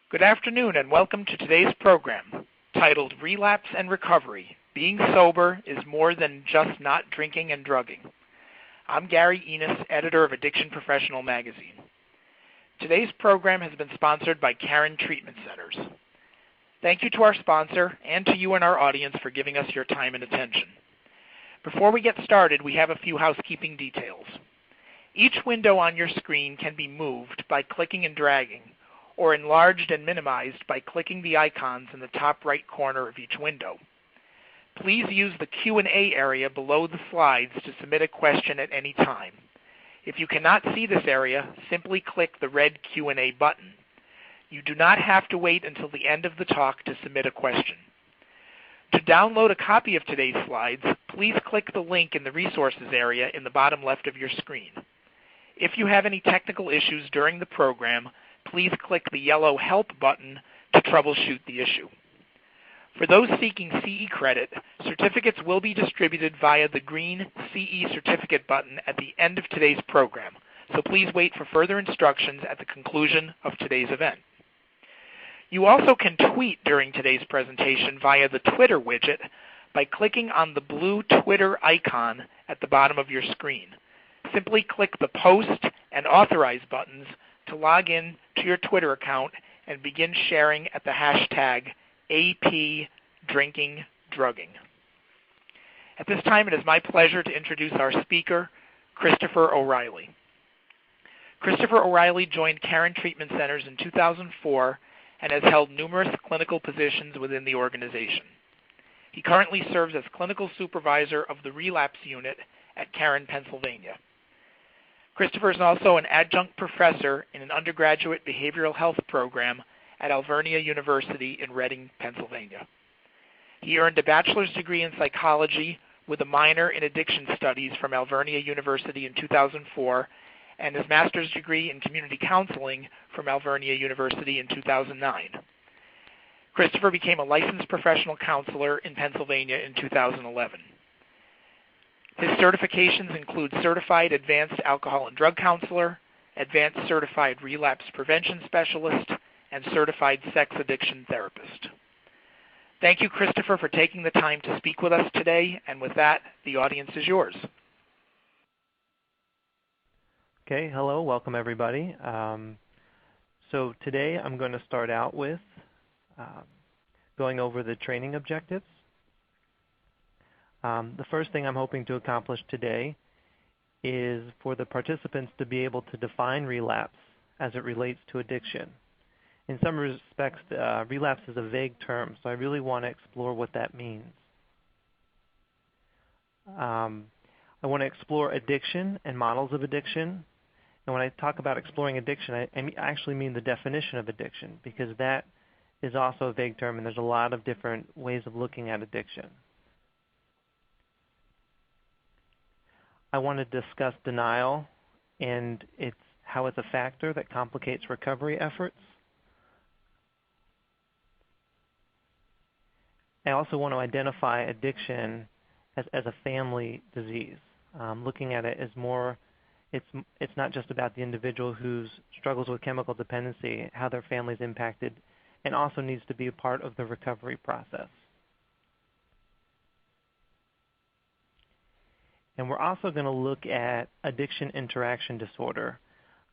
Good afternoon and welcome to today's program titled Relapse and Recovery, Being Sober is More Than Just Not Drinking and Drugging. I'm Gary Enos, editor of Addiction Professional magazine. Today's program has been sponsored by Caron Treatment Centers. Thank you to our sponsor and to you and our audience for giving us your time and attention. Before we get started, we have a few housekeeping details. Each window on your screen can be moved by clicking and dragging, or enlarged and minimized by clicking the icons in the top right corner of each window. Please use the Q&A area below the slides to submit a question at any time. If you cannot see this area, simply click the red Q&A button. You do not have to wait until the end of the talk to submit a question. To download a copy of today's slides, please click the link in the resources area in the bottom left of your screen. If you have any technical issues during the program, please click the yellow Help button to troubleshoot the issue. For those seeking CE credit, certificates will be distributed via the green CE certificate button at the end of today's program, so please wait for further instructions at the conclusion of today's event. You also can tweet during today's presentation via the Twitter widget by clicking on the blue Twitter icon at the bottom of your screen. Simply click the Post and Authorize buttons to log in to your Twitter account and begin sharing at the hashtag #APDrinkingDrugging. At this time, it is my pleasure to introduce our speaker, Christopher O'Reilly. Christopher O'Reilly joined Caron Treatment Centers in 2004 and has held numerous clinical positions within the organization. He currently serves as clinical supervisor of the Relapse Unit at Caron, Pennsylvania. Christopher is also an adjunct professor in an undergraduate behavioral health program at Alvernia University in Reading, Pennsylvania. He earned a bachelor's degree in psychology with a minor in addiction studies from Alvernia University in 2004 and his master's degree in community counseling from Alvernia University in 2009. Christopher became a licensed professional counselor in Pennsylvania in 2011. His certifications include Certified Advanced Alcohol and Drug Counselor, Advanced Certified Relapse Prevention Specialist, and Certified Sex Addiction Therapist. Thank you, Christopher, for taking the time to speak with us today, and with that, the audience is yours. Okay, hello, welcome everybody. So today I'm going to start out with going over the training objectives. The first thing I'm hoping to accomplish today is for the participants to be able to define relapse as it relates to addiction. In some respects, relapse is a vague term, so I really want to explore what that means. I want to explore addiction and models of addiction. And when I talk about exploring addiction, I actually mean the definition of addiction, because that is also a vague term, and there's a lot of different ways of looking at addiction. I want to discuss denial and how it's a factor that complicates recovery efforts. I also want to identify addiction as a family disease, looking at it as more, it's not just about the individual who struggles with chemical dependency, how their family is impacted, and also needs to be a part of the recovery process. And we're also going to look at addiction interaction disorder.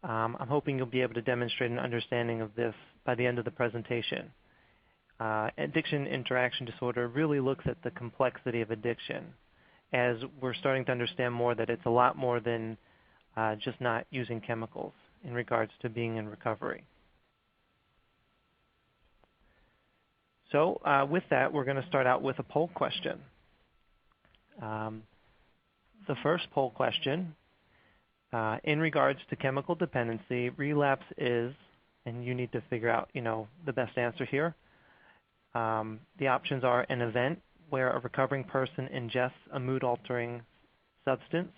I'm hoping you'll be able to demonstrate an understanding of this by the end of the presentation. Addiction interaction disorder really looks at the complexity of addiction, as we're starting to understand more that it's a lot more than just not using chemicals in regards to being in recovery. So with that, we're going to start out with a poll question. The first poll question, in regards to chemical dependency, relapse is, and you need to figure out, the best answer here. The options are an event where a recovering person ingests a mood-altering substance,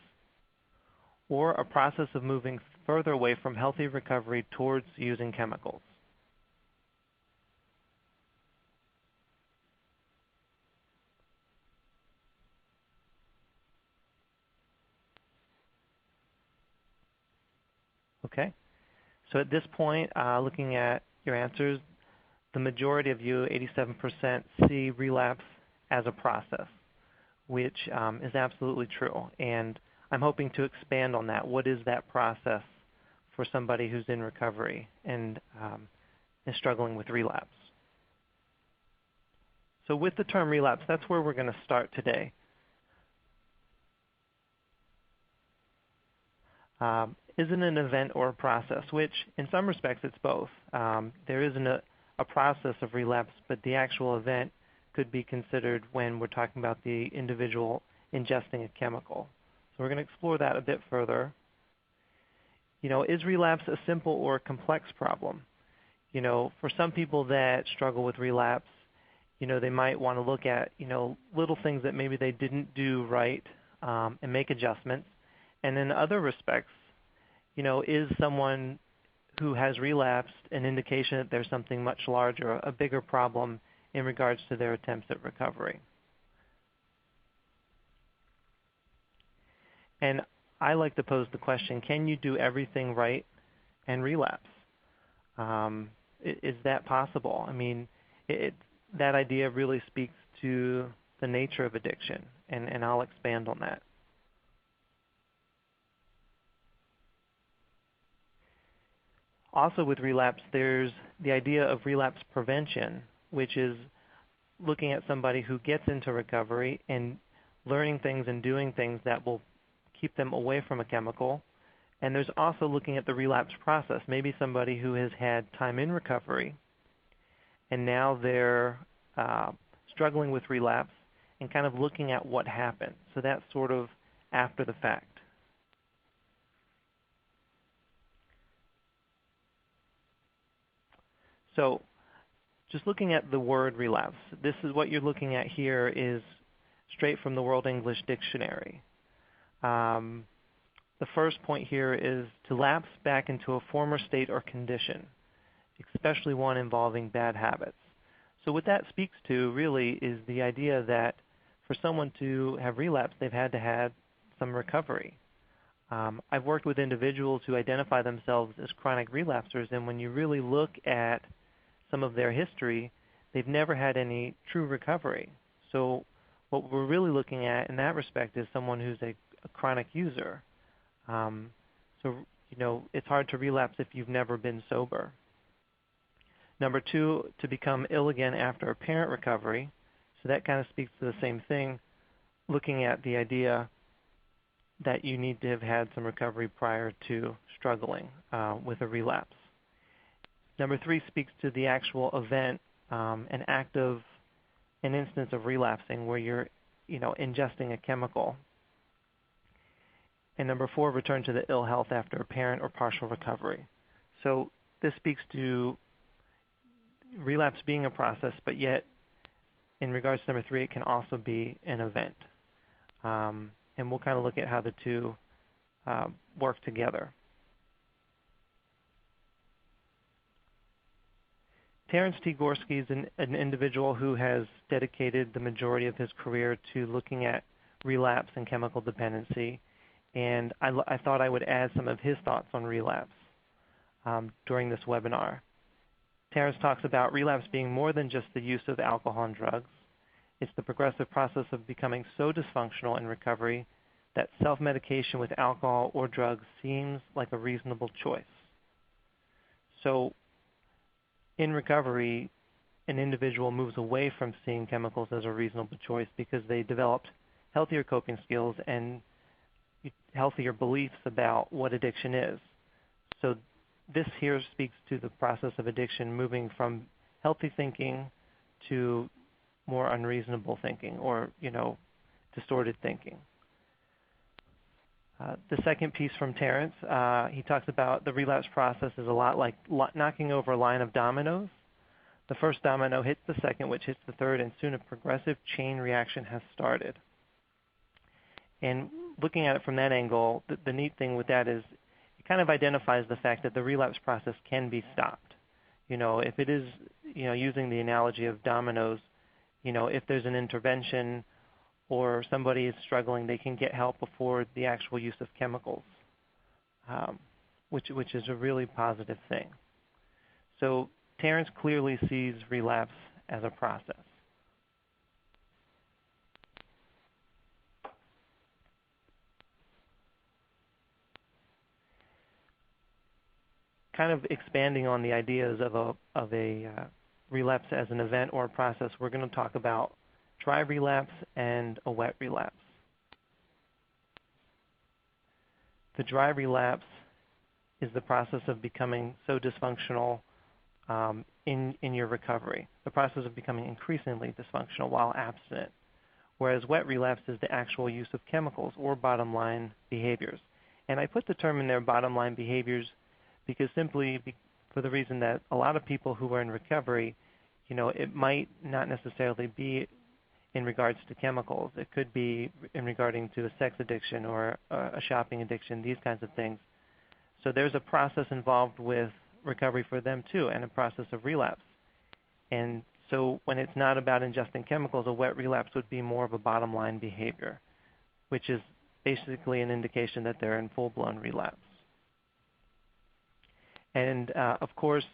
or a process of moving further away from healthy recovery towards using chemicals. Okay, so at this point, looking at your answers, the majority of you, 87%, see relapse as a process, which is absolutely true. And I'm hoping to expand on that. What is that process for somebody who's in recovery and is struggling with relapse? So with the term relapse, that's where we're going to start today. Is it an event or a process? Which, in some respects, it's both. There isn't a process of relapse, but the actual event could be considered when we're talking about the individual ingesting a chemical. So we're going to explore that a bit further. Is relapse a simple or a complex problem? For some people that struggle with relapse, they might want to look at, little things that maybe they didn't do right and make adjustments. And in other respects, is someone who has relapsed an indication that there's something much larger, a bigger problem in regards to their attempts at recovery? And I like to pose the question, can you do everything right and relapse? Is that possible? I mean, that idea really speaks to the nature of addiction, and I'll expand on that. Also with relapse, there's the idea of relapse prevention, which is looking at somebody who gets into recovery and learning things and doing things that will keep them away from a chemical. And there's also looking at the relapse process, maybe somebody who has had time in recovery and now they're struggling with relapse and kind of looking at what happened. So that's sort of after the fact. So just looking at the word relapse, this is what you're looking at here is straight from the World English Dictionary. The first point here is to lapse back into a former state or condition, especially one involving bad habits. So what that speaks to really is the idea that for someone to have relapsed, they've had to have some recovery. I've worked with individuals who identify themselves as chronic relapsers, and when you really look at some of their history, they've never had any true recovery. So what we're really looking at in that respect is someone who's a chronic user. It's hard to relapse if you've never been sober. Number two, to become ill again after apparent recovery. So that kind of speaks to the same thing, looking at the idea that you need to have had some recovery prior to struggling with a relapse. Number three speaks to the actual event, an instance of relapsing where you're, ingesting a chemical. And number four, return to the ill health after apparent or partial recovery. So this speaks to relapse being a process, but yet in regards to number three, it can also be an event. And we'll kind of look at how the two work together. Terence T. Gorski is an individual who has dedicated the majority of his career to looking at relapse and chemical dependency, and I thought I would add some of his thoughts on relapse during this webinar. Terence talks about relapse being more than just the use of alcohol and drugs. It's the progressive process of becoming so dysfunctional in recovery that self-medication with alcohol or drugs seems like a reasonable choice. So in recovery, an individual moves away from seeing chemicals as a reasonable choice because they developed healthier coping skills and healthier beliefs about what addiction is. So this here speaks to the process of addiction moving from healthy thinking to more unreasonable thinking or, distorted thinking. The second piece from Terence, he talks about the relapse process is a lot like knocking over a line of dominoes. The first domino hits the second, which hits the third, and soon a progressive chain reaction has started. And looking at it from that angle, the neat thing with that is it kind of identifies the fact that the relapse process can be stopped. If it is, using the analogy of dominoes, if there's an intervention or somebody is struggling, they can get help before the actual use of chemicals, which is a really positive thing. So Terence clearly sees relapse as a process. Kind of expanding on the ideas of a relapse as an event or a process, we're going to talk about dry relapse and a wet relapse. The dry relapse is the process of becoming so dysfunctional in your recovery, the process of becoming increasingly dysfunctional while abstinent, whereas wet relapse is the actual use of chemicals or bottom line behaviors. And I put the term in there, bottom line behaviors, because simply for the reason that a lot of people who are in recovery, it might not necessarily be in regards to chemicals. It could be in regarding to a sex addiction or a shopping addiction, these kinds of things. So there's a process involved with recovery for them too, and a process of relapse. And so when it's not about ingesting chemicals, a wet relapse would be more of a bottom line behavior, which is basically an indication that they're in full-blown relapse. And of course,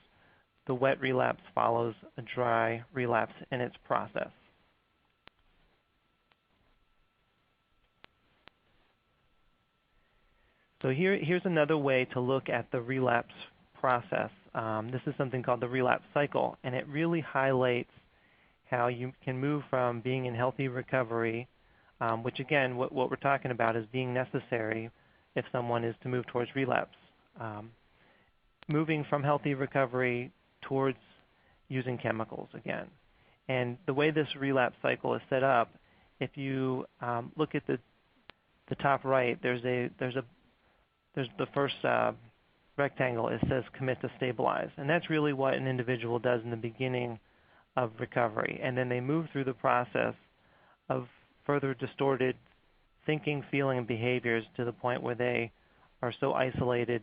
the wet relapse follows a dry relapse in its process. So here's another way to look at the relapse process. This is something called the relapse cycle, and it really highlights how you can move from being in healthy recovery, which again, what we're talking about is being necessary if someone is to move towards relapse. Moving from healthy recovery towards using chemicals again. And the way this relapse cycle is set up, if you look at the top right, there's the first rectangle. It says commit to stabilize, and that's really what an individual does in the beginning of recovery, and then they move through the process of further distorted thinking, feeling, and behaviors to the point where they are so isolated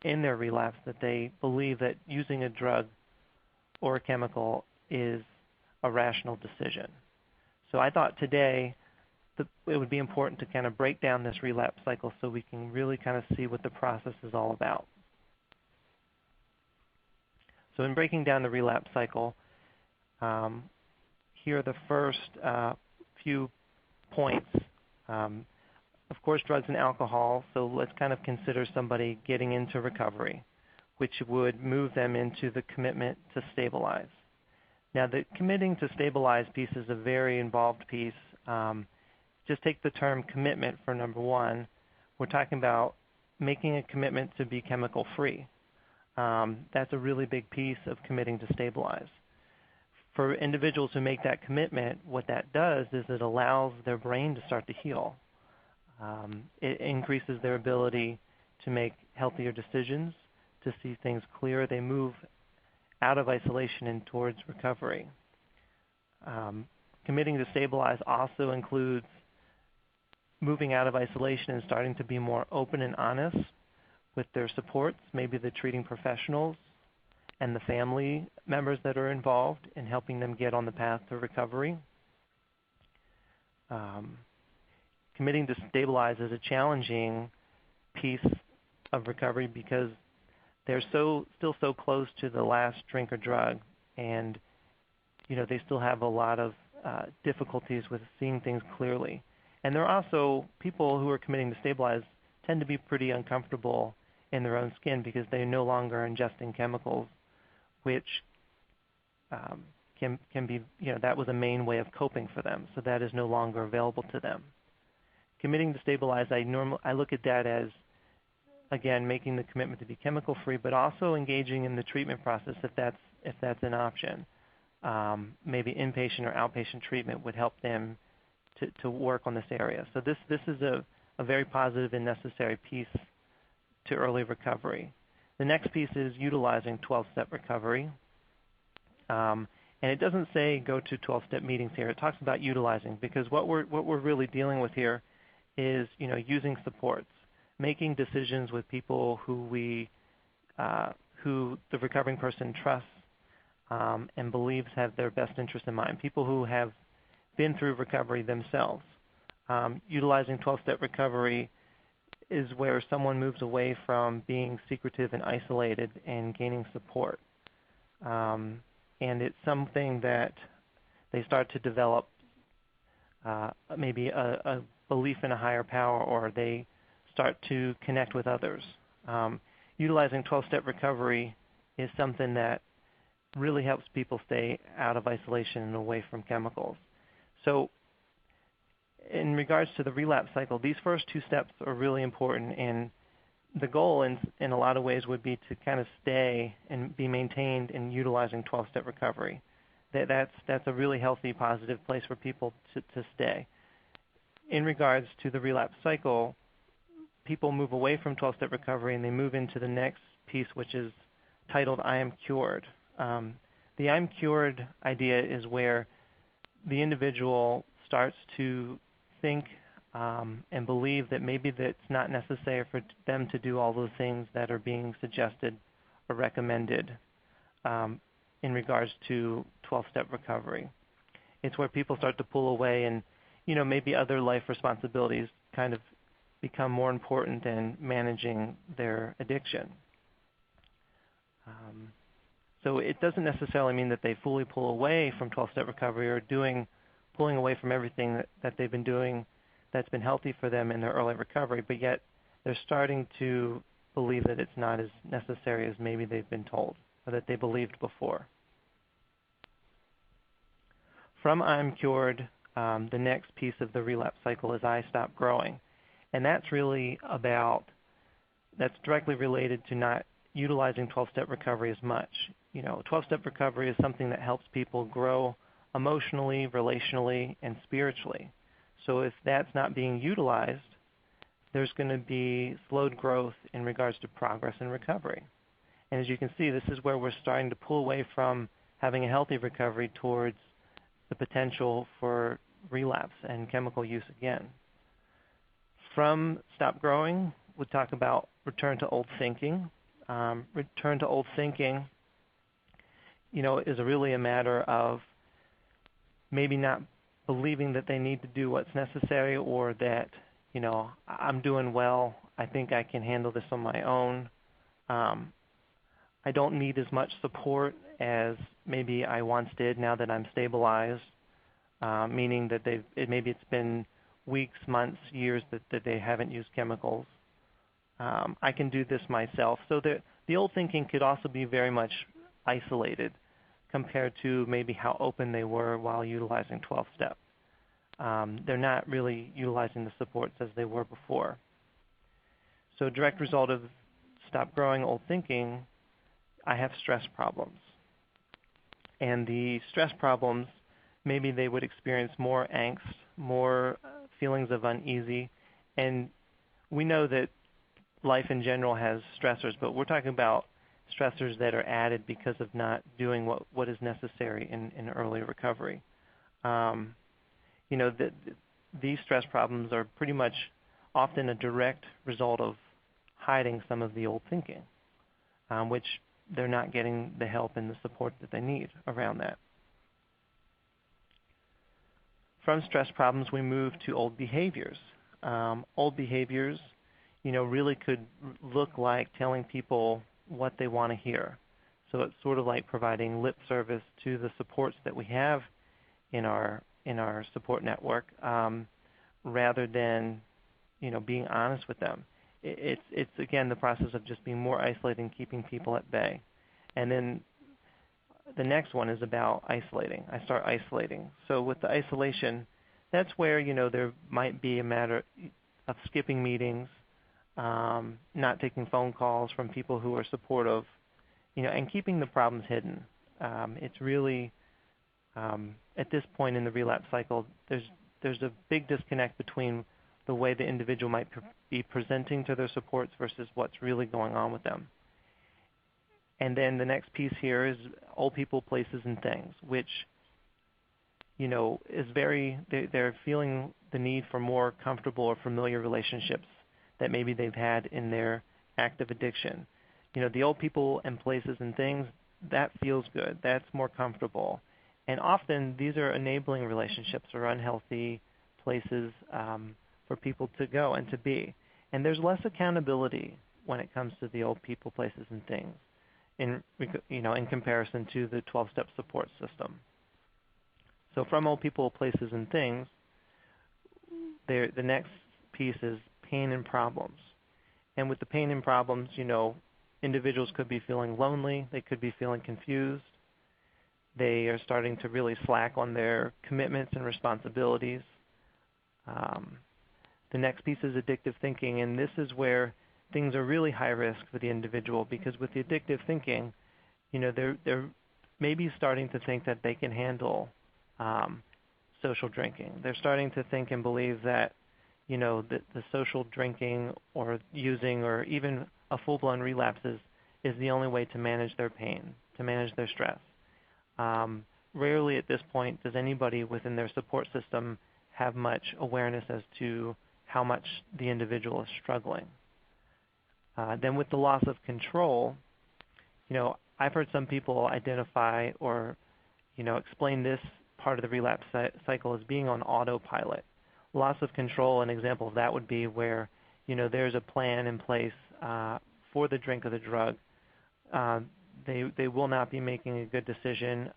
in their relapse that they believe that using a drug or a chemical is a rational decision. So I thought today it would be important to kind of break down this relapse cycle so we can really kind of see what the process is all about. So in breaking down the relapse cycle, here are the first few points. Of course, drugs and alcohol, so let's kind of consider somebody getting into recovery, which would move them into the commitment to stabilize. Now, the committing to stabilize piece is a very involved piece. Just take the term commitment for number one. We're talking about making a commitment to be chemical free. That's a really big piece of committing to stabilize. For individuals who make that commitment, what that does is it allows their brain to start to heal. It increases their ability to make healthier decisions, to see things clearer. They move out of isolation and towards recovery. Committing to stabilize also includes moving out of isolation and starting to be more open and honest with their supports, maybe the treating professionals and the family members that are involved in helping them get on the path to recovery. Committing to stabilize is a challenging piece of recovery because they're still so close to the last drink or drug, and they still have a lot of difficulties with seeing things clearly. And there are also people who are committing to stabilize tend to be pretty uncomfortable in their own skin because they're no longer ingesting chemicals, which can be, that was a main way of coping for them, so that is no longer available to them. Committing to stabilize, I look at that as, again, making the commitment to be chemical free, but also engaging in the treatment process if that's an option. Maybe inpatient or outpatient treatment would help them to work on this area. So this is a very positive and necessary piece to early recovery. The next piece is utilizing 12-step recovery. And it doesn't say go to 12-step meetings here. It talks about utilizing, because what we're really dealing with here is using supports, making decisions with people who the recovering person trusts and believes have their best interest in mind, people who have been through recovery themselves. Utilizing 12-step recovery is where someone moves away from being secretive and isolated and gaining support. and it's something that they start to develop maybe a belief in a higher power, or they start to connect with others. Utilizing 12-step recovery is something that really helps people stay out of isolation and away from chemicals. So in regards to the relapse cycle, these first two steps are really important, and the goal in a lot of ways would be to kind of stay and be maintained in utilizing 12-step recovery. That's a really healthy, positive place for people to stay. In regards to the relapse cycle, people move away from 12-step recovery and they move into the next piece, which is titled I am cured. The I'm cured idea is where the individual starts to think and believe that maybe it's not necessary for them to do all those things that are being suggested or recommended in regards to 12-step recovery. It's where people start to pull away, and maybe other life responsibilities kind of become more important than managing their addiction. So it doesn't necessarily mean that they fully pull away from 12-step recovery or pulling away from everything that they've been doing that's been healthy for them in their early recovery, but yet they're starting to believe that it's not as necessary as maybe they've been told or that they believed before. From I'm cured, the next piece of the relapse cycle is I stop growing. And that's directly related to not utilizing 12-step recovery as much. 12-step recovery is something that helps people grow emotionally, relationally, and spiritually. So if that's not being utilized, there's going to be slowed growth in regards to progress and recovery. And as you can see, this is where we're starting to pull away from having a healthy recovery towards the potential for relapse and chemical use again. From stop growing, we'll talk about return to old thinking. Return to old thinking, is really a matter of maybe not believing that they need to do what's necessary, or that, I'm doing well, I think I can handle this on my own. I don't need as much support as maybe I once did now that I'm stabilized, meaning that maybe it's been weeks, months, years that they haven't used chemicals. I can do this myself. So the old thinking could also be very much isolated compared to maybe how open they were while utilizing 12-step. They're not really utilizing the supports as they were before. So a direct result of stop growing old thinking, I have stress problems. And the stress problems, maybe they would experience more angst, more feelings of uneasy. And we know that life in general has stressors, but we're talking about stressors that are added because of not doing what is necessary in early recovery. These stress problems are pretty much often a direct result of hiding some of the old thinking, which they're not getting the help and the support that they need around that. From stress problems, we move to old behaviors. Old behaviors, really could look like telling people what they want to hear. So it's sort of like providing lip service to the supports that we have in our support network, rather than being honest with them. It's again the process of just being more isolating, keeping people at bay. And then the next one is about isolating. I start isolating. So with the isolation, that's where there might be a matter of skipping meetings, not taking phone calls from people who are supportive, and keeping the problems hidden. It's really at this point in the relapse cycle, there's a big disconnect between the way the individual might be presenting to their supports versus what's really going on with them. And then the next piece here is old people, places, and things, which is they're feeling the need for more comfortable or familiar relationships that maybe they've had in their active addiction. The old people and places and things, that feels good. That's more comfortable. And often these are enabling relationships or unhealthy places for people to go and to be. And there's less accountability when it comes to the old people, places, and things. in comparison to the 12-step support system. So from Old People, Places, and Things, the next piece is pain and problems. And with the pain and problems, individuals could be feeling lonely. They could be feeling confused. They are starting to really slack on their commitments and responsibilities. The next piece is addictive thinking, and this is where things are really high risk for the individual, because with the addictive thinking, they're maybe starting to think that they can handle social drinking. They're starting to think and believe that the social drinking or using or even a full-blown relapse is the only way to manage their pain, to manage their stress. Rarely at this point does anybody within their support system have much awareness as to how much the individual is struggling. Then with the loss of control, I've heard some people identify or explain this part of the relapse cycle as being on autopilot. Loss of control, an example of that would be where there's a plan in place for the drink of the drug. They will not be making a good decision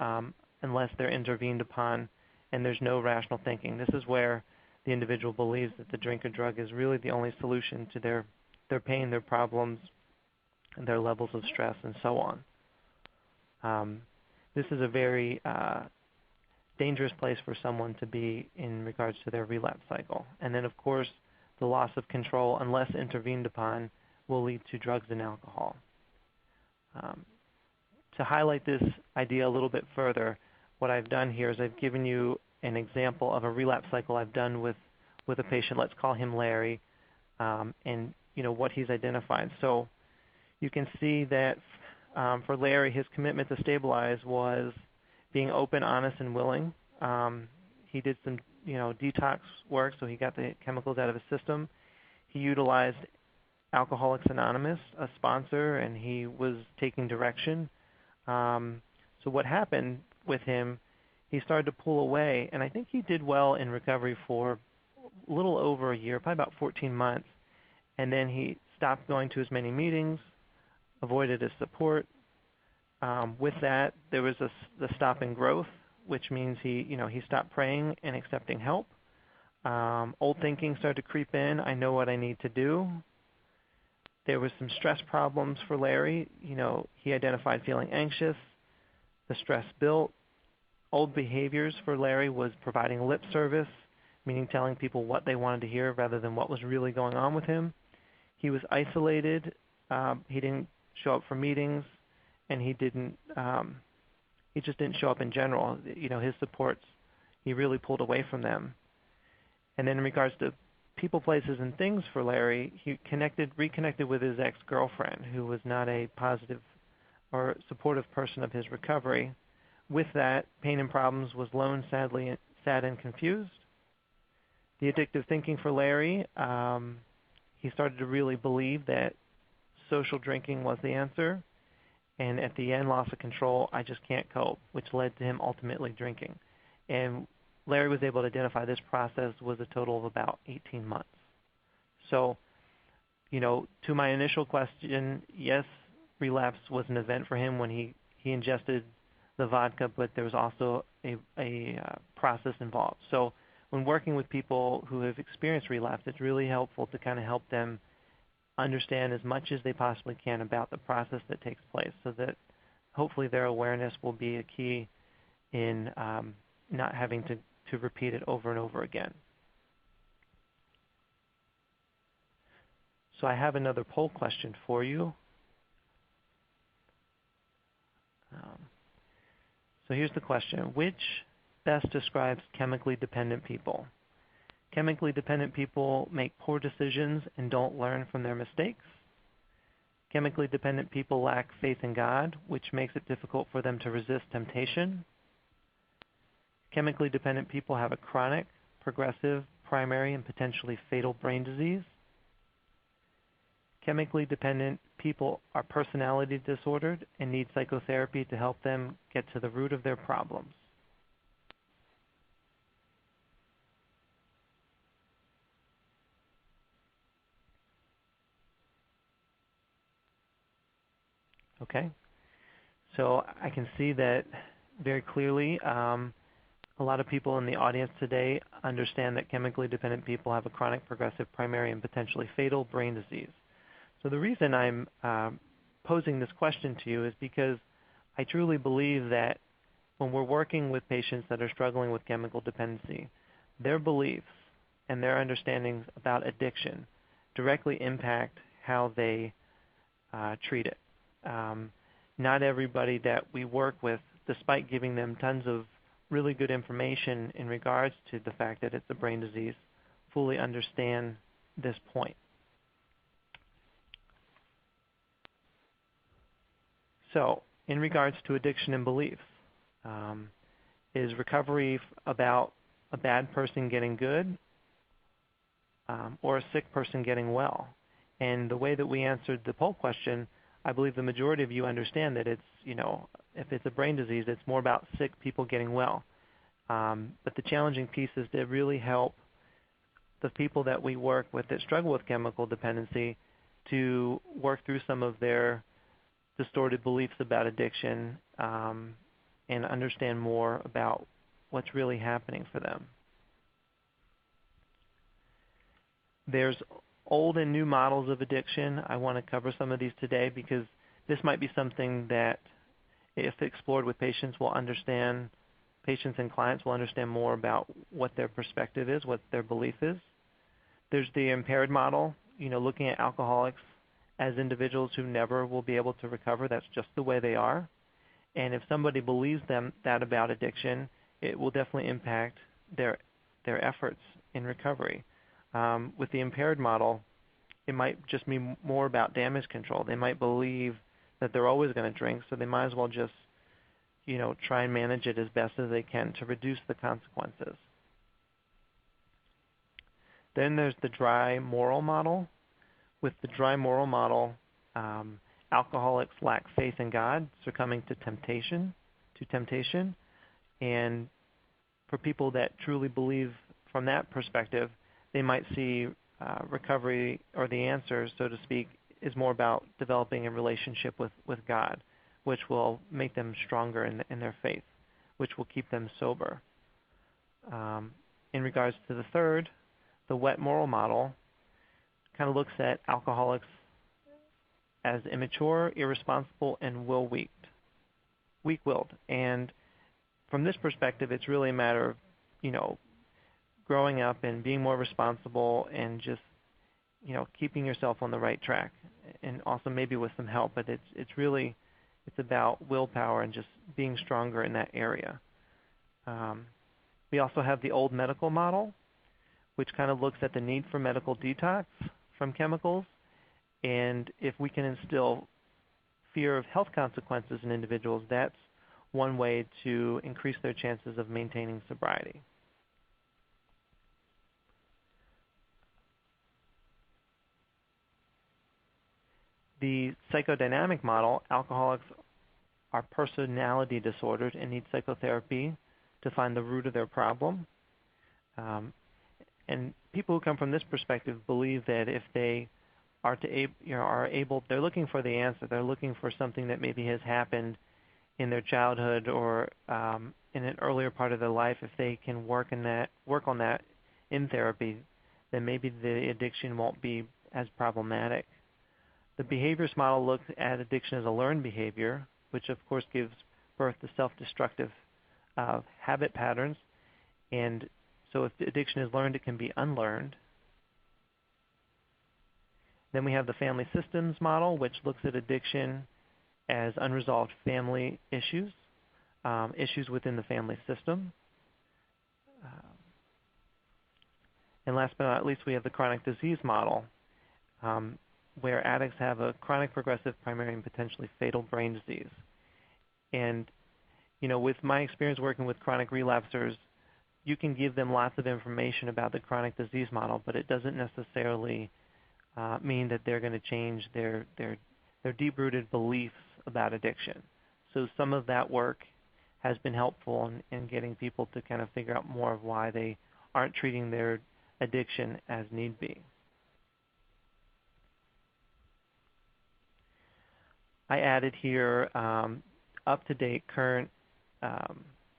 unless they're intervened upon, and there's no rational thinking. This is where the individual believes that the drink or drug is really the only solution to their pain, their problems, and their levels of stress, and so on. This is a very dangerous place for someone to be in regards to their relapse cycle. And then, of course, the loss of control, unless intervened upon, will lead to drugs and alcohol. To highlight this idea a little bit further, what I've done here is I've given you an example of a relapse cycle I've done with a patient. Let's call him Larry, and what he's identified. So you can see that for Larry, his commitment to stabilize was being open, honest, and willing. He did some detox work, so he got the chemicals out of his system. He utilized Alcoholics Anonymous, a sponsor, and he was taking direction. So what happened with him, he started to pull away, and I think he did well in recovery for a little over a year, probably about 14 months, and then he stopped going to as many meetings, avoided his support. With that, there was the stop in growth, which means he stopped praying and accepting help. Old thinking started to creep in. I know what I need to do. There was some stress problems for Larry. He identified feeling anxious. The stress built. Old behaviors for Larry was providing lip service, meaning telling people what they wanted to hear rather than what was really going on with him. He was isolated. He didn't show up for meetings, and he just didn't show up in general. His supports, he really pulled away from them. And then in regards to people, places, and things for Larry, he reconnected with his ex-girlfriend, who was not a positive or supportive person of his recovery. With that, pain and problems was lone, sad and confused. The addictive thinking for Larry, he started to really believe that social drinking was the answer. And at the end, loss of control, I just can't cope, which led to him ultimately drinking. And Larry was able to identify this process was a total of about 18 months. So, to my initial question, yes, relapse was an event for him when he ingested the vodka, but there was also a process involved. So when working with people who have experienced relapse, it's really helpful to kind of help them understand as much as they possibly can about the process that takes place, so that hopefully their awareness will be a key in not having to repeat it over and over again. So I have another poll question for you. So here's the question. Which best describes chemically dependent people? Chemically dependent people make poor decisions and don't learn from their mistakes. Chemically dependent people lack faith in God, which makes it difficult for them to resist temptation. Chemically dependent people have a chronic, progressive, primary, and potentially fatal brain disease. Chemically dependent people are personality disordered and need psychotherapy to help them get to the root of their problems. Okay. So I can see that very clearly. A lot of people in the audience today understand that chemically dependent people have a chronic, progressive, primary, and potentially fatal brain disease. So the reason I'm posing this question to you is because I truly believe that when we're working with patients that are struggling with chemical dependency, their beliefs and their understandings about addiction directly impact how they treat it. Not everybody that we work with, despite giving them tons of really good information in regards to the fact that it's a brain disease, fully understand this point. So, in regards to addiction and beliefs, is recovery about a bad person getting good or a sick person getting well? And the way that we answered the poll question, I believe the majority of you understand that it's, if it's a brain disease, it's more about sick people getting well. But the challenging piece is to really help the people that we work with that struggle with chemical dependency to work through some of their distorted beliefs about addiction and understand more about what's really happening for them. There's old and new models of addiction. I want to cover some of these today because this might be something that, if explored with patients, patients and clients will understand more about what their perspective is, what their belief is. There's the impaired model, looking at alcoholics as individuals who never will be able to recover. That's just the way they are. And if somebody believes that about addiction, it will definitely impact their efforts in recovery. With the impaired model, it might just be more about damage control. They might believe that they're always going to drink, so they might as well just, try and manage it as best as they can to reduce the consequences. Then there's the dry moral model. With the dry moral model, alcoholics lack faith in God, succumbing to temptation. And for people that truly believe from that perspective, they might see recovery, or the answer, so to speak, is more about developing a relationship with God, which will make them stronger in their faith, which will keep them sober. In regards to the third, the wet moral model kind of looks at alcoholics as immature, irresponsible, and weak-willed. And from this perspective, it's really a matter of, growing up and being more responsible and just, keeping yourself on the right track, and also maybe with some help. But it's about willpower and just being stronger in that area. We also have the old medical model, which kind of looks at the need for medical detox from chemicals, and if we can instill fear of health consequences in individuals, that's one way to increase their chances of maintaining sobriety. The psychodynamic model, alcoholics are personality disordered and need psychotherapy to find the root of their problem. And people who come from this perspective believe that if they are able, they're looking for the answer. They're looking for something that maybe has happened in their childhood or in an earlier part of their life. If they can work on that in therapy, then maybe the addiction won't be as problematic. The behaviorist model looks at addiction as a learned behavior, which of course gives birth to self-destructive habit patterns. And so if the addiction is learned, it can be unlearned. Then we have the family systems model, which looks at addiction as unresolved family issues, issues within the family system. And last but not least, we have the chronic disease model, where addicts have a chronic, progressive, primary, and potentially fatal brain disease. And, with my experience working with chronic relapsers, you can give them lots of information about the chronic disease model, but it doesn't necessarily mean that they're going to change their deep-rooted beliefs about addiction. So some of that work has been helpful in getting people to kind of figure out more of why they aren't treating their addiction as need be. I added here up-to-date current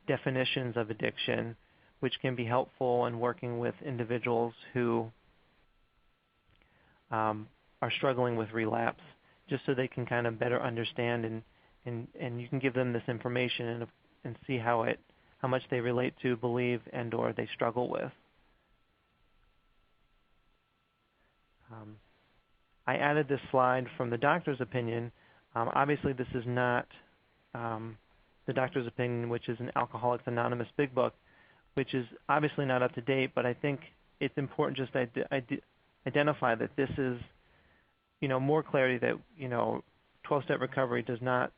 definitions of addiction, which can be helpful in working with individuals who are struggling with relapse, just so they can kind of better understand, and you can give them this information and see how much they relate to, believe, and/or they struggle with. I added this slide from the doctor's opinion. Obviously, this is not the doctor's opinion, which is an Alcoholics Anonymous Big Book, which is obviously not up to date, but I think it's important just to identify that this is, more clarity that, 12-step recovery does not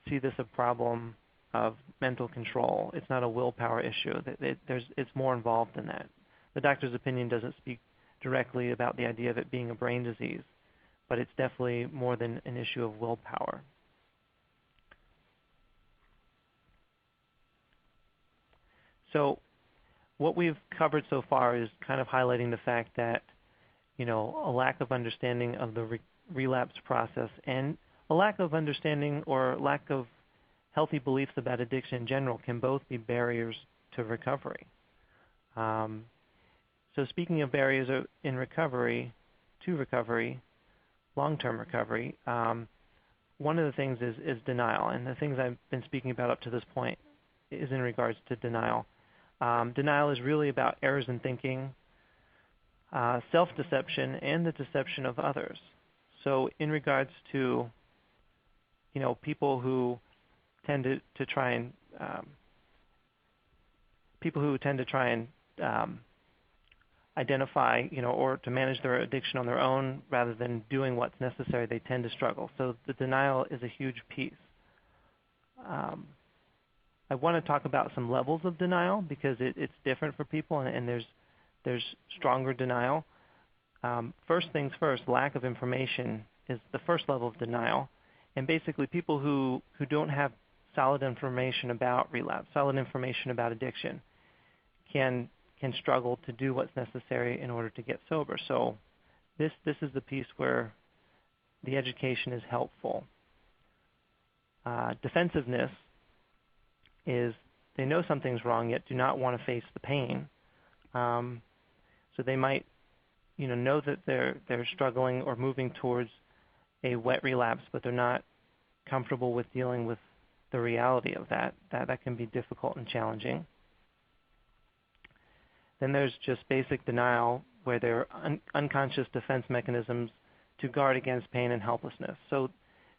see this a problem of mental control. It's not a willpower issue. It's more involved than that. The doctor's opinion doesn't speak directly about the idea of it being a brain disease, but it's definitely more than an issue of willpower. So what we've covered so far is kind of highlighting the fact that, a lack of understanding of the relapse process and a lack of understanding or lack of healthy beliefs about addiction in general can both be barriers to recovery. So speaking of barriers in recovery, long-term recovery, one of the things is denial. And the things I've been speaking about up to this point is in regards to denial. Denial is really about errors in thinking, self-deception, and the deception of others. So in regards to, people who tend to try and identify, or to manage their addiction on their own rather than doing what's necessary, they tend to struggle. So the denial is a huge piece. I want to talk about some levels of denial because it's different for people, and there's stronger denial. First things first, lack of information is the first level of denial. And basically people who don't have solid information about relapse, solid information about addiction, can struggle to do what's necessary in order to get sober. So this is the piece where the education is helpful. Defensiveness is they know something's wrong yet do not want to face the pain. So they might know that they're struggling or moving towards a wet relapse, but they're not comfortable with dealing with the reality of that. That can be difficult and challenging. Then there's just basic denial, where there are unconscious defense mechanisms to guard against pain and helplessness. So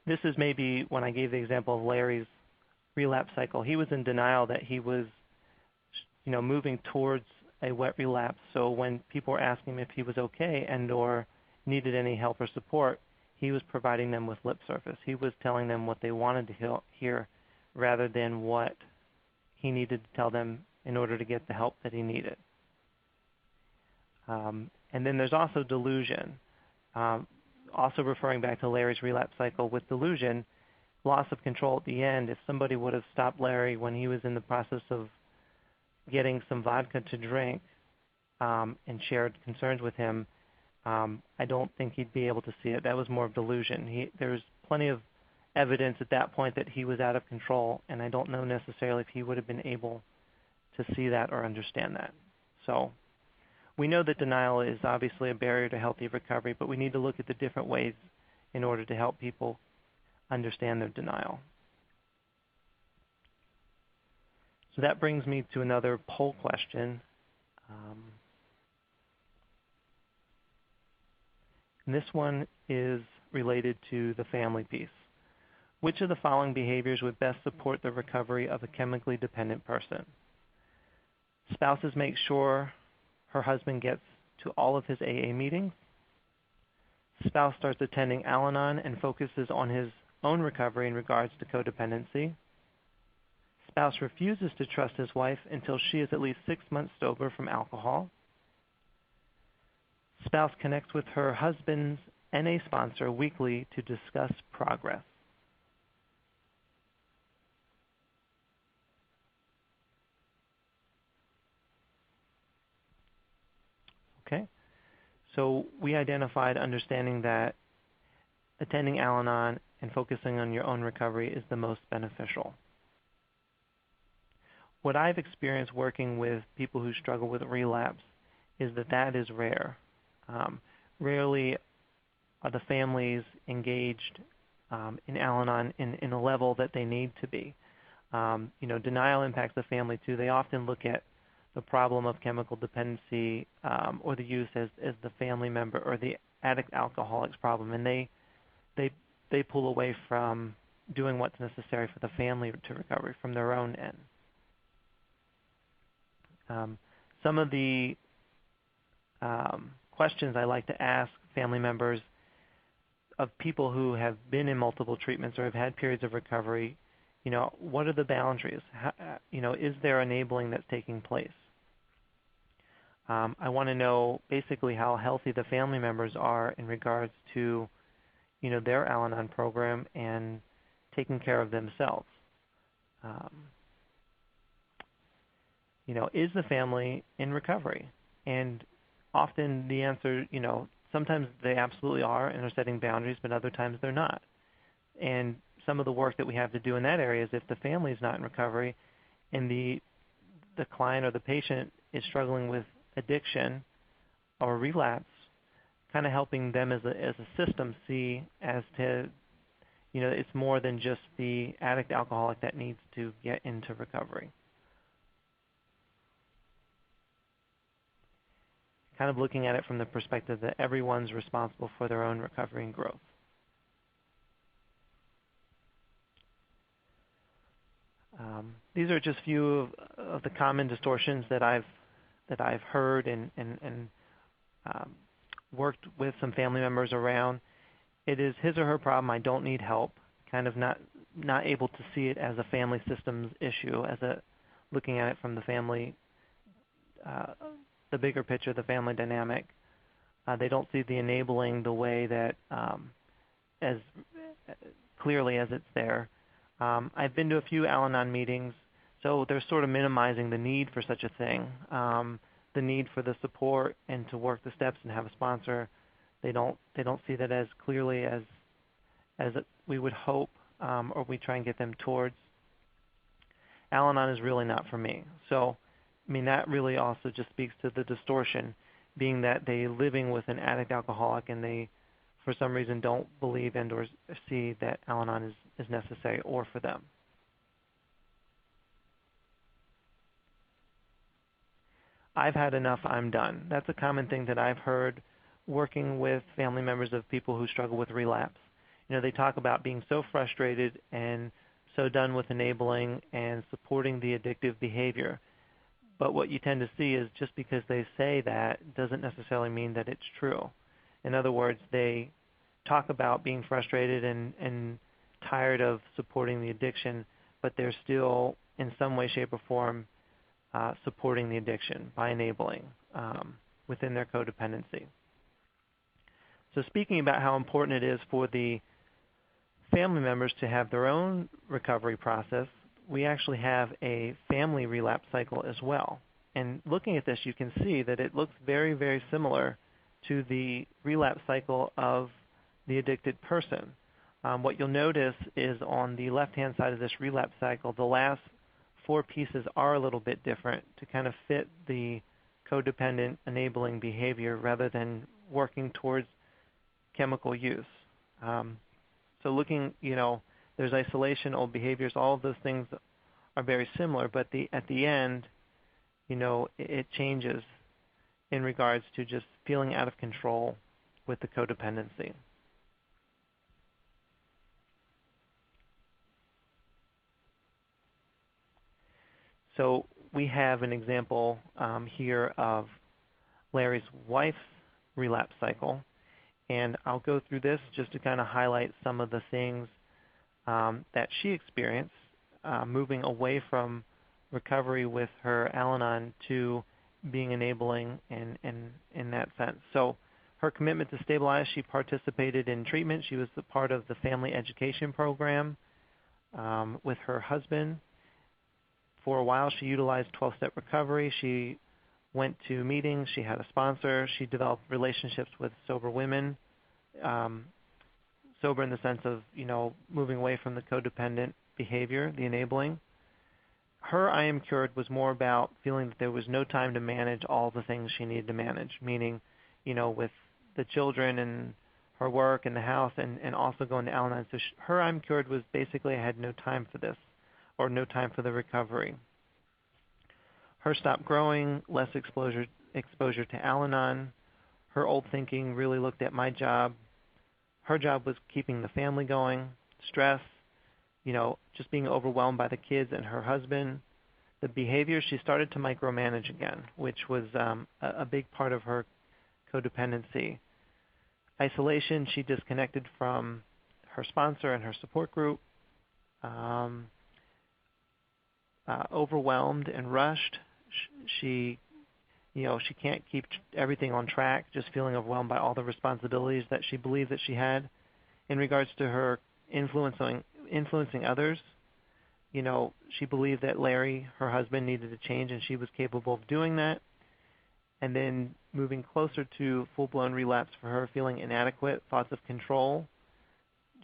this is maybe when I gave the example of Larry's relapse cycle. He was in denial that he was, moving towards a wet relapse. So when people were asking him if he was okay and/or needed any help or support, he was providing them with lip service. He was telling them what they wanted to hear rather than what he needed to tell them in order to get the help that he needed. And then there's also delusion. Also referring back to Larry's relapse cycle, with delusion, loss of control at the end. If somebody would have stopped Larry when he was in the process of getting some vodka to drink and shared concerns with him, I don't think he'd be able to see it. That was more of delusion. There's plenty of evidence at that point that he was out of control, and I don't know necessarily if he would have been able to see that or understand that. So we know that denial is obviously a barrier to healthy recovery, but we need to look at the different ways in order to help people understand their denial. So that brings me to another poll question. And this one is related to the family piece. Which of the following behaviors would best support the recovery of a chemically dependent person? Spouses make sure her husband gets to all of his AA meetings. Spouse starts attending Al-Anon and focuses on his own recovery in regards to codependency. Spouse refuses to trust his wife until she is at least 6 months sober from alcohol. Spouse connects with her husband's NA sponsor weekly to discuss progress. Okay, so we identified understanding that attending Al-Anon and focusing on your own recovery is the most beneficial. What I've experienced working with people who struggle with relapse is that is rare. Rarely are the families engaged in Al-Anon in a level that they need to be. Denial impacts the family too. They often look at the problem of chemical dependency or the use as the family member or the addict alcoholic's problem, and they pull away from doing what's necessary for the family to recover from their own end. Some of the questions I like to ask family members of people who have been in multiple treatments or have had periods of recovery, what are the boundaries? Is there enabling that's taking place? I want to know basically how healthy the family members are in regards to, their Al-Anon program and taking care of themselves. Is the family in recovery? And often the answer, sometimes they absolutely are and are setting boundaries, but other times they're not. And some of the work that we have to do in that area is if the family is not in recovery and the client or the patient is struggling with addiction or relapse, kind of helping them as a system see as to, it's more than just the addict alcoholic that needs to get into recovery. Kind of looking at it from the perspective that everyone's responsible for their own recovery and growth. These are just few of the common distortions that I've heard and worked with some family members around. It is his or her problem. I don't need help. Kind of not able to see it as a family systems issue, looking at it from the family. The bigger picture, the family dynamic. They don't see the enabling the way that as clearly as it's there. I've been to a few Al-Anon meetings, so they're sort of minimizing the need for such a thing, the need for the support and to work the steps and have a sponsor. They don't see that as clearly as we would hope, or we try and get them towards. Al-Anon is really not for me. So, that really also just speaks to the distortion, being that they're living with an addict alcoholic and they, for some reason, don't believe and or see that Al-Anon is necessary or for them. I've had enough, I'm done. That's a common thing that I've heard working with family members of people who struggle with relapse. They talk about being so frustrated and so done with enabling and supporting the addictive behavior. But what you tend to see is just because they say that doesn't necessarily mean that it's true. In other words, they talk about being frustrated and tired of supporting the addiction, but they're still in some way, shape, or form supporting the addiction by enabling within their codependency. So speaking about how important it is for the family members to have their own recovery process, we actually have a family relapse cycle as well. And looking at this, you can see that it looks very, very similar to the relapse cycle of the addicted person. What you'll notice is on the left-hand side of this relapse cycle, the last 4 pieces are a little bit different to kind of fit the codependent enabling behavior rather than working towards chemical use. So looking, there's isolation, old behaviors, all of those things are very similar, but at the end, it changes in regards to just feeling out of control with the codependency. So we have an example here of Larry's wife's relapse cycle, and I'll go through this just to kind of highlight some of the things that she experienced moving away from recovery with her Al-Anon to being enabling in that sense. So her commitment to stabilize, she participated in treatment. She was a part of the family education program with her husband. For a while, she utilized 12-step recovery. She went to meetings. She had a sponsor. She developed relationships with sober women. sober in the sense of, moving away from the codependent behavior, the enabling. Her I am cured was more about feeling that there was no time to manage all the things she needed to manage, meaning, with the children and her work and the house and also going to Al-Anon. So her I'm cured was basically I had no time for this or no time for the recovery. Her stop growing, less exposure to Al-Anon. Her old thinking really looked at my job. Her job was keeping the family going, stress, just being overwhelmed by the kids and her husband. The behavior, she started to micromanage again, which was a big part of her codependency. Isolation, she disconnected from her sponsor and her support group. Overwhelmed and rushed. She can't keep everything on track, just feeling overwhelmed by all the responsibilities that she believed that she had. In regards to her influencing others, she believed that Larry, her husband, needed to change, and she was capable of doing that. And then moving closer to full-blown relapse for her, feeling inadequate, thoughts of control,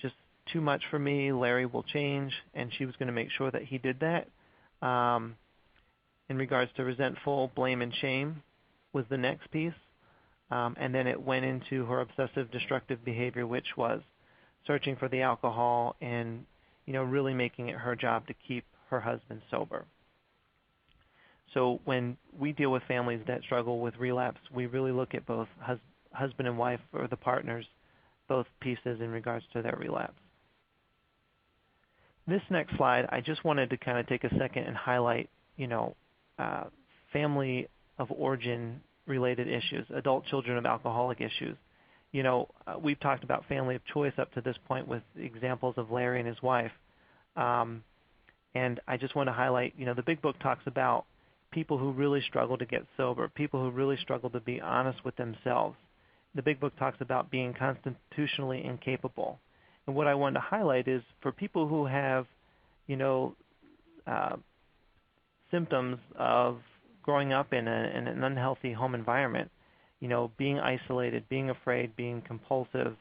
just too much for me, Larry will change, and she was going to make sure that he did that. In regards to resentful, blame, and shame was the next piece. And then it went into her obsessive destructive behavior, which was searching for the alcohol and, really making it her job to keep her husband sober. So when we deal with families that struggle with relapse, we really look at both husband and wife or the partners, both pieces in regards to their relapse. This next slide, I just wanted to kind of take a second and highlight, family of origin related issues, adult children of alcoholic issues. We've talked about family of choice up to this point with examples of Larry and his wife. And I just want to highlight, the big book talks about people who really struggle to get sober, people who really struggle to be honest with themselves. The big book talks about being constitutionally incapable. And what I want to highlight is for people who have, symptoms of growing up in an unhealthy home environment, being isolated, being afraid, being compulsive,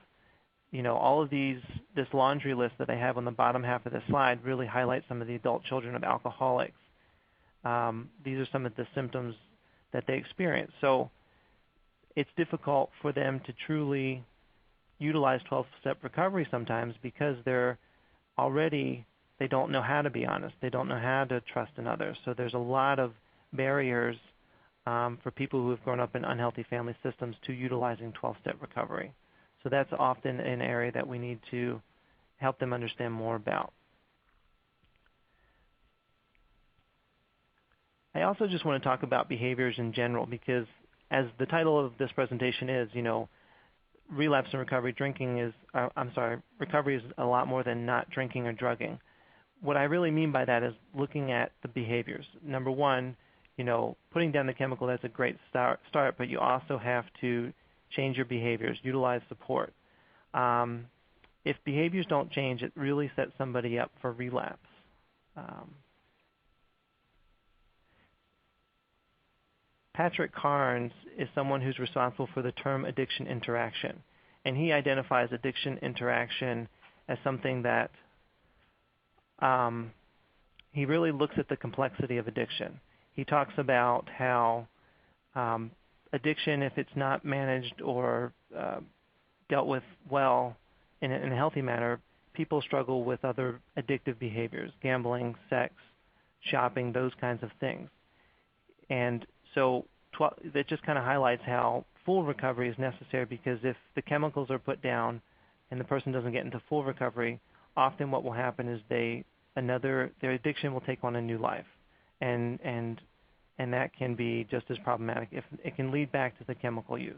all of this laundry list that I have on the bottom half of the slide really highlights some of the adult children of alcoholics. These are some of the symptoms that they experience. So it's difficult for them to truly utilize 12-step recovery sometimes because they don't know how to be honest. They don't know how to trust in others. So there's a lot of barriers for people who have grown up in unhealthy family systems to utilizing 12-step recovery. So that's often an area that we need to help them understand more about. I also just want to talk about behaviors in general because as the title of this presentation is, relapse and recovery recovery is a lot more than not drinking or drugging. What I really mean by that is looking at the behaviors. Number one, putting down the chemical, that's a great start, but you also have to change your behaviors, utilize support. If behaviors don't change, it really sets somebody up for relapse. Patrick Carnes is someone who's responsible for the term addiction interaction, and he identifies addiction interaction as something that he really looks at the complexity of addiction. He talks about how addiction, if it's not managed or dealt with well in a healthy manner, people struggle with other addictive behaviors, gambling, sex, shopping, those kinds of things. And so that just kind of highlights how full recovery is necessary because if the chemicals are put down and the person doesn't get into full recovery, often what will happen is their addiction will take on a new life. And that can be just as problematic. If it can lead back to the chemical use.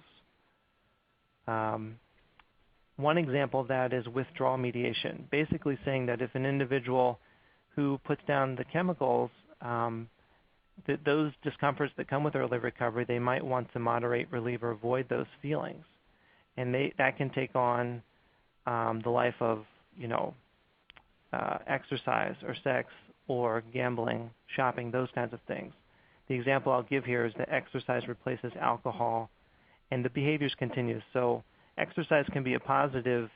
One example of that is withdrawal mediation, basically saying that if an individual who puts down the chemicals, those discomforts that come with early recovery, they might want to moderate, relieve, or avoid those feelings. And that can take on the life of, exercise or sex or gambling, shopping, those kinds of things. The example I'll give here is that exercise replaces alcohol and the behaviors continue. So exercise can be a positive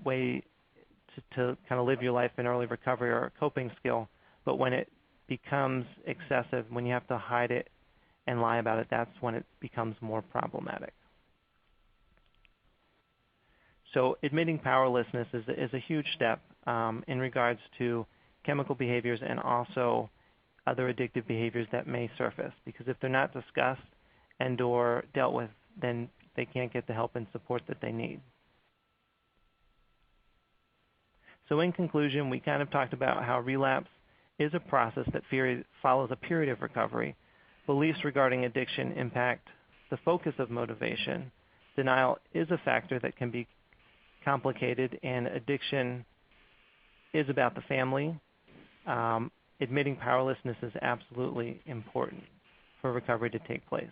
way to kind of live your life in early recovery or a coping skill. But when it becomes excessive, when you have to hide it and lie about it, that's when it becomes more problematic. So admitting powerlessness is a huge step in regards to chemical behaviors and also other addictive behaviors that may surface, because if they're not discussed and or dealt with, then they can't get the help and support that they need. So in conclusion, we kind of talked about how relapse is a process that follows a period of recovery. Beliefs regarding addiction impact the focus of motivation. Denial is a factor that can be complicated, and addiction is about the family. Admitting powerlessness is absolutely important for recovery to take place.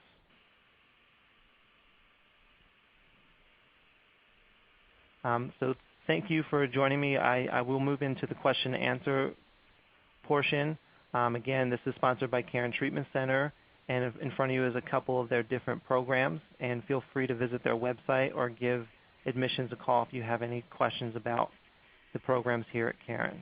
So thank you for joining me. I will move into the question and answer portion. Again, this is sponsored by Caron Treatment Center, and in front of you is a couple of their different programs, and feel free to visit their website or give admissions a call if you have any questions about the programs here at Caron.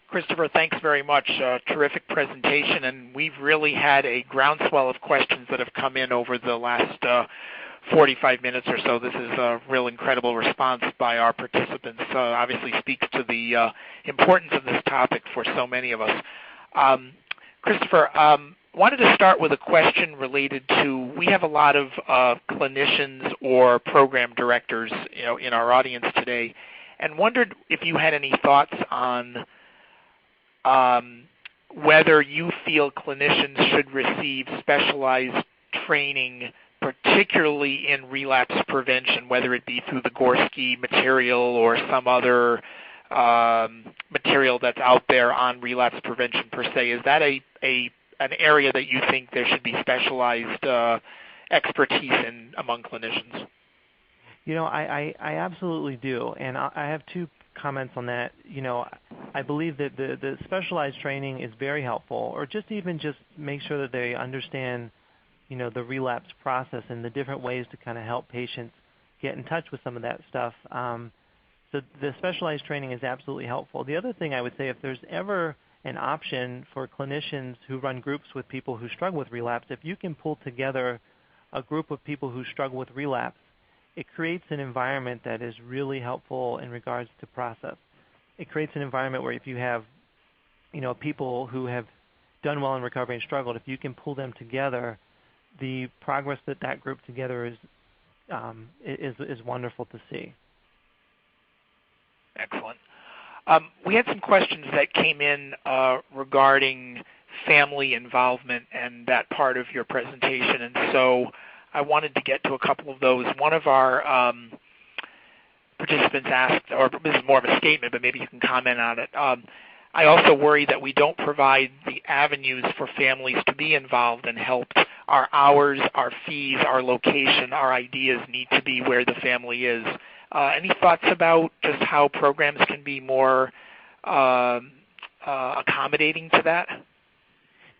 Christopher, thanks very much. Terrific presentation, and we've really had a groundswell of questions that have come in over the last 45 minutes or so. This is a real incredible response by our participants. Obviously speaks to the importance of this topic for so many of us. Christopher, wanted to start with a question related to, we have a lot of clinicians or program directors, in our audience today, and wondered if you had any thoughts on whether you feel clinicians should receive specialized training, particularly in relapse prevention, whether it be through the Gorski material or some other material that's out there on relapse prevention per se. Is that an area that you think there should be specialized expertise in among clinicians? I absolutely do, and I have two comments on that. I believe that the specialized training is very helpful, or just make sure that they understand, the relapse process and the different ways to kind of help patients get in touch with some of that stuff. So the specialized training is absolutely helpful. The other thing I would say, if there's ever an option for clinicians who run groups with people who struggle with relapse, if you can pull together a group of people who struggle with relapse, it creates an environment that is really helpful in regards to process. It creates an environment where if you have, people who have done well in recovery and struggled, if you can pull them together, the progress that group together is wonderful to see. Excellent. We had some questions that came in regarding family involvement and that part of your presentation, and so I wanted to get to a couple of those. One of our participants asked, or this is more of a statement, but maybe you can comment on it. I also worry that we don't provide the avenues for families to be involved and helped. Our hours, our fees, our location, our ideas need to be where the family is. Any thoughts about just how programs can be more accommodating to that?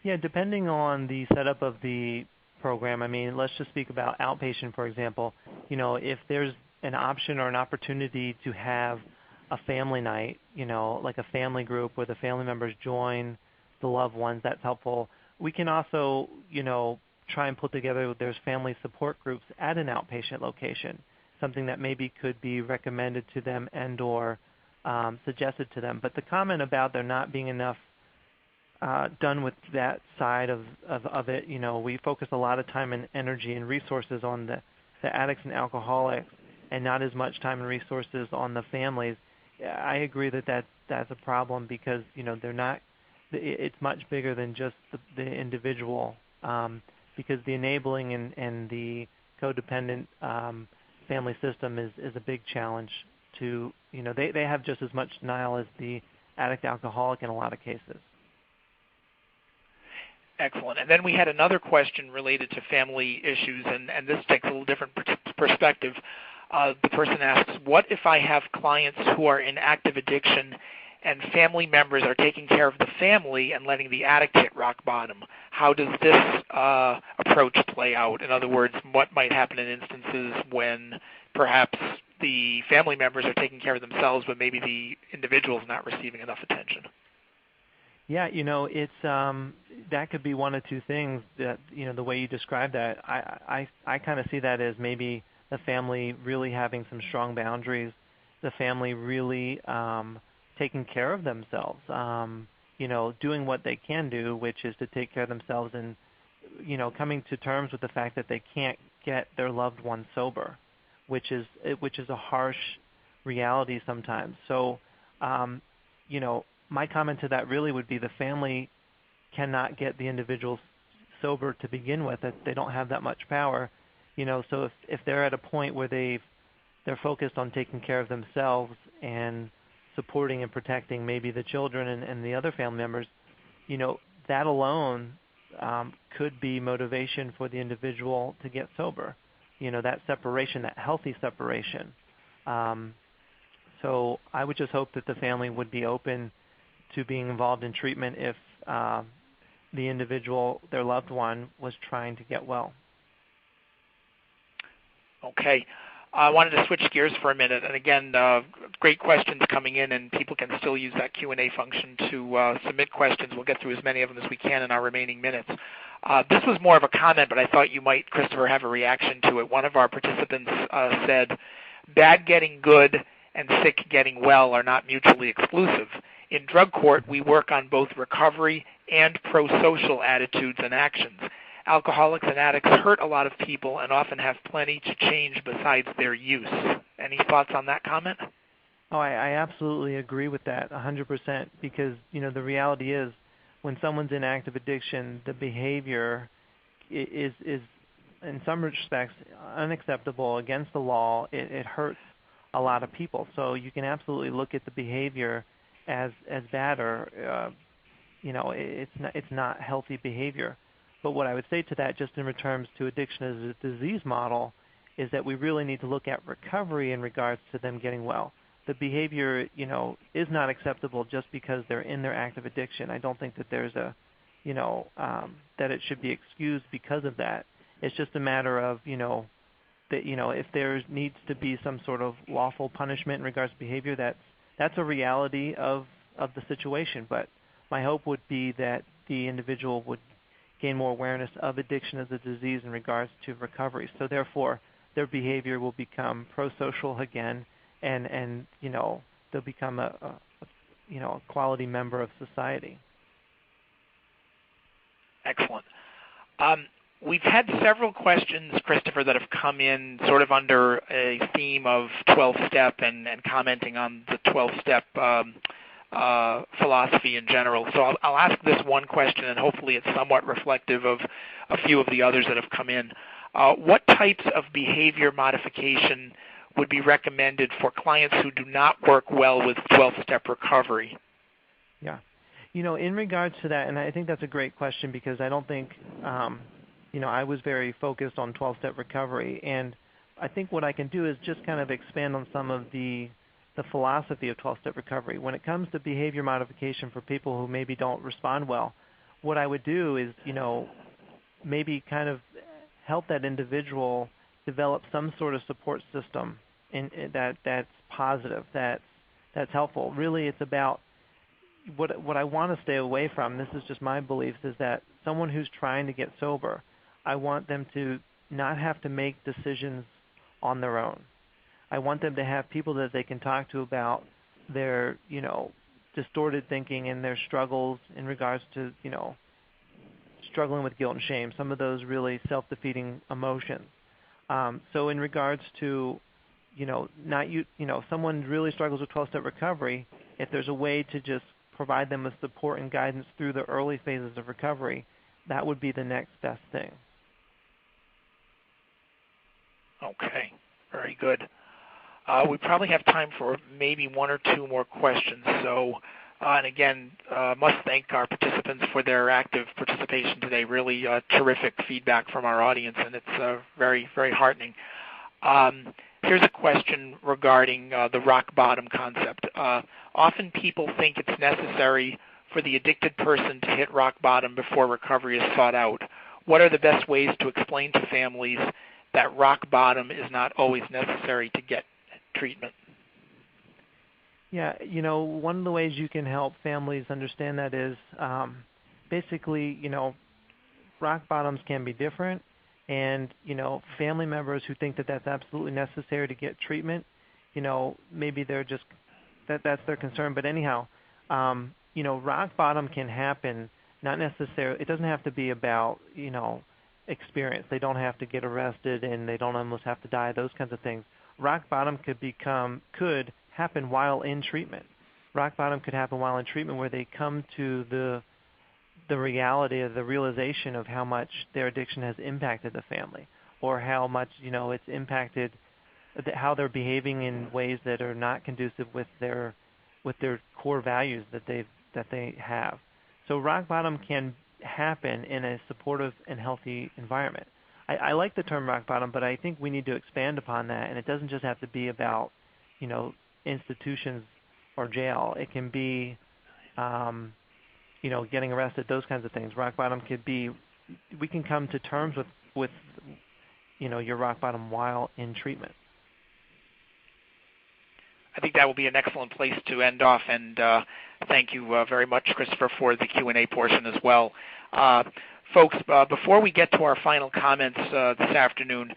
Yeah, depending on the setup of the program. Let's just speak about outpatient, for example. If there's an option or an opportunity to have a family night, like a family group where the family members join the loved ones, that's helpful. We can also, try and put together, there's family support groups at an outpatient location, something that maybe could be recommended to them and or suggested to them. But the comment about there not being enough done with that side of it, we focus a lot of time and energy and resources on the addicts and alcoholics and not as much time and resources on the families. I agree that that's a problem because, they're not, it's much bigger than just the individual because the enabling and the codependent family system is a big challenge to, they have just as much denial as the addict alcoholic in a lot of cases. Excellent. And then we had another question related to family issues, and this takes a little different perspective. The person asks, what if I have clients who are in active addiction and family members are taking care of the family and letting the addict hit rock bottom? How does this approach play out? In other words, what might happen in instances when perhaps the family members are taking care of themselves, but maybe the individual is not receiving enough attention. Yeah, it's that could be one of two things. That the way you describe that, I kind of see that as maybe the family really having some strong boundaries, the family really taking care of themselves, doing what they can do, which is to take care of themselves, and coming to terms with the fact that they can't get their loved one sober, which is a harsh reality sometimes. So, my comment to that really would be the family cannot get the individual sober to begin with. That they don't have that much power, So if they're at a point where they're focused on taking care of themselves and supporting and protecting maybe the children and the other family members, that alone could be motivation for the individual to get sober. That separation, that healthy separation. So I would just hope that the family would be open to being involved in treatment if the individual, their loved one, was trying to get well. Okay. I wanted to switch gears for a minute, and again, great questions coming in, and people can still use that Q&A function to submit questions. We'll get through as many of them as we can in our remaining minutes. This was more of a comment, but I thought you might, Christopher, have a reaction to it. One of our participants said, bad getting good and sick getting well are not mutually exclusive. In drug court, we work on both recovery and pro-social attitudes and actions. Alcoholics and addicts hurt a lot of people and often have plenty to change besides their use. Any thoughts on that comment? Oh, I absolutely agree with that 100%, because, the reality is when someone's in active addiction, the behavior is in some respects unacceptable, against the law. It hurts a lot of people. So you can absolutely look at the behavior as bad, or it's not healthy behavior. But what I would say to that, just in returns to addiction as a disease model, is that we really need to look at recovery in regards to them getting well. The behavior, is not acceptable just because they're in their active addiction. I don't think that there's that it should be excused because of that. It's just a matter of, that if there needs to be some sort of lawful punishment in regards to behavior, that's a reality of the situation. But my hope would be that the individual would gain more awareness of addiction as a disease in regards to recovery. So therefore, their behavior will become pro-social again, and they'll become a quality member of society. Excellent. We've had several questions, Christopher, that have come in sort of under a theme of 12-step and commenting on the 12-step philosophy in general. So I'll ask this one question, and hopefully it's somewhat reflective of a few of the others that have come in. What types of behavior modification would be recommended for clients who do not work well with 12-step recovery? Yeah. In regards to that, and I think that's a great question, because I don't think, I was very focused on 12-step recovery, and I think what I can do is just kind of expand on some of the philosophy of 12-step recovery. When it comes to behavior modification for people who maybe don't respond well, what I would do is, maybe kind of help that individual develop some sort of support system that's positive, that's helpful. Really, it's about what I want to stay away from. This is just my beliefs, is that someone who's trying to get sober, I want them to not have to make decisions on their own. I want them to have people that they can talk to about their, distorted thinking and their struggles in regards to, struggling with guilt and shame, some of those really self-defeating emotions. So in regards to, if someone really struggles with 12-step recovery, if there's a way to just provide them with support and guidance through the early phases of recovery, that would be the next best thing. Okay, very good. We probably have time for maybe one or two more questions. So, and again, must thank our participants for their active participation today. Really terrific feedback from our audience, and it's very, very heartening. Here's a question regarding the rock bottom concept. Often people think it's necessary for the addicted person to hit rock bottom before recovery is sought out. What are the best ways to explain to families that rock bottom is not always necessary to get treatment. Yeah, one of the ways you can help families understand that is basically, rock bottoms can be different, and, family members who think that that's absolutely necessary to get treatment, maybe they're just, that's their concern. But anyhow, rock bottom can happen, not necessarily, it doesn't have to be about, experience. They don't have to get arrested and they don't almost have to die, those kinds of things. Rock bottom could happen while in treatment. Rock bottom could happen while in treatment where they come to the reality of the realization of how much their addiction has impacted the family, or how much, it's impacted how they're behaving in ways that are not conducive with their core values that they have. So rock bottom can happen in a supportive and healthy environment. I like the term rock bottom, but I think we need to expand upon that, and it doesn't just have to be about, institutions or jail. It can be, getting arrested, those kinds of things. Rock bottom could be, we can come to terms with your rock bottom while in treatment. I think that will be an excellent place to end off, and thank you very much, Christopher, for the Q&A portion as well. Folks, before we get to our final comments this afternoon,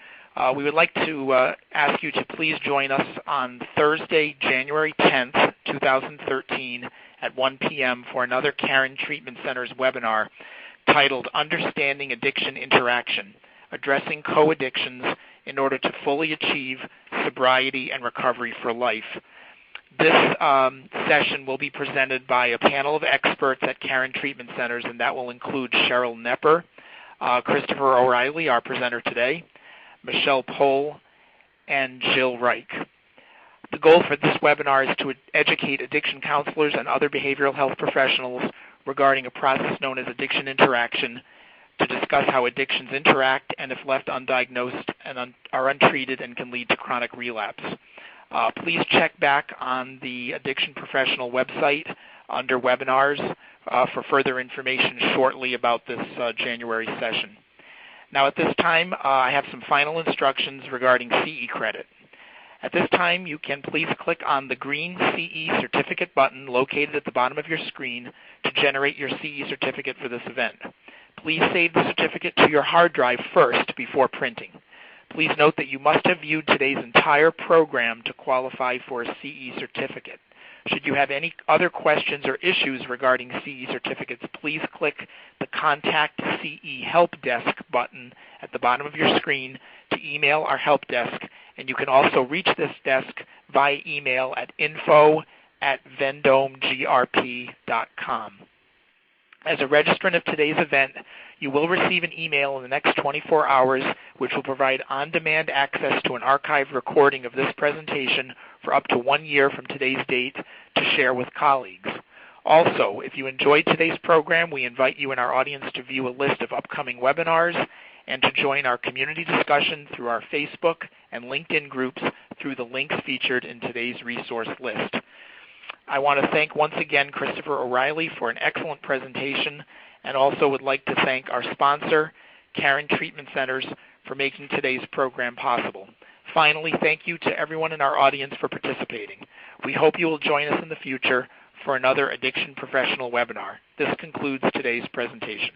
we would like to ask you to please join us on Thursday, January 10th, 2013 at 1 p.m. for another Caron Treatment Center's webinar titled Understanding Addiction Interaction, Addressing Co-Addictions in Order to Fully Achieve Sobriety and Recovery for Life. This session will be presented by a panel of experts at Caron Treatment Centers, and that will include Cheryl Nepper, Christopher O'Reilly, our presenter today, Michelle Pohl, and Jill Reich. The goal for this webinar is to educate addiction counselors and other behavioral health professionals regarding a process known as addiction interaction, to discuss how addictions interact and, if left undiagnosed, are untreated and can lead to chronic relapse. Please check back on the Addiction Professional website under webinars for further information shortly about this January session. Now at this time, I have some final instructions regarding CE credit. At this time, you can please click on the green CE certificate button located at the bottom of your screen to generate your CE certificate for this event. Please save the certificate to your hard drive first before printing. Please note that you must have viewed today's entire program to qualify for a CE certificate. Should you have any other questions or issues regarding CE certificates, please click the Contact CE Help Desk button at the bottom of your screen to email our help desk, and you can also reach this desk via email at info@vendomegrp.com. As a registrant of today's event, you will receive an email in the next 24 hours which will provide on-demand access to an archived recording of this presentation for up to 1 year from today's date to share with colleagues. Also, if you enjoyed today's program, we invite you and our audience to view a list of upcoming webinars and to join our community discussion through our Facebook and LinkedIn groups through the links featured in today's resource list. I want to thank once again Christopher O'Reilly for an excellent presentation, and also would like to thank our sponsor, Caron Treatment Centers, for making today's program possible. Finally, thank you to everyone in our audience for participating. We hope you will join us in the future for another Addiction Professional webinar. This concludes today's presentation.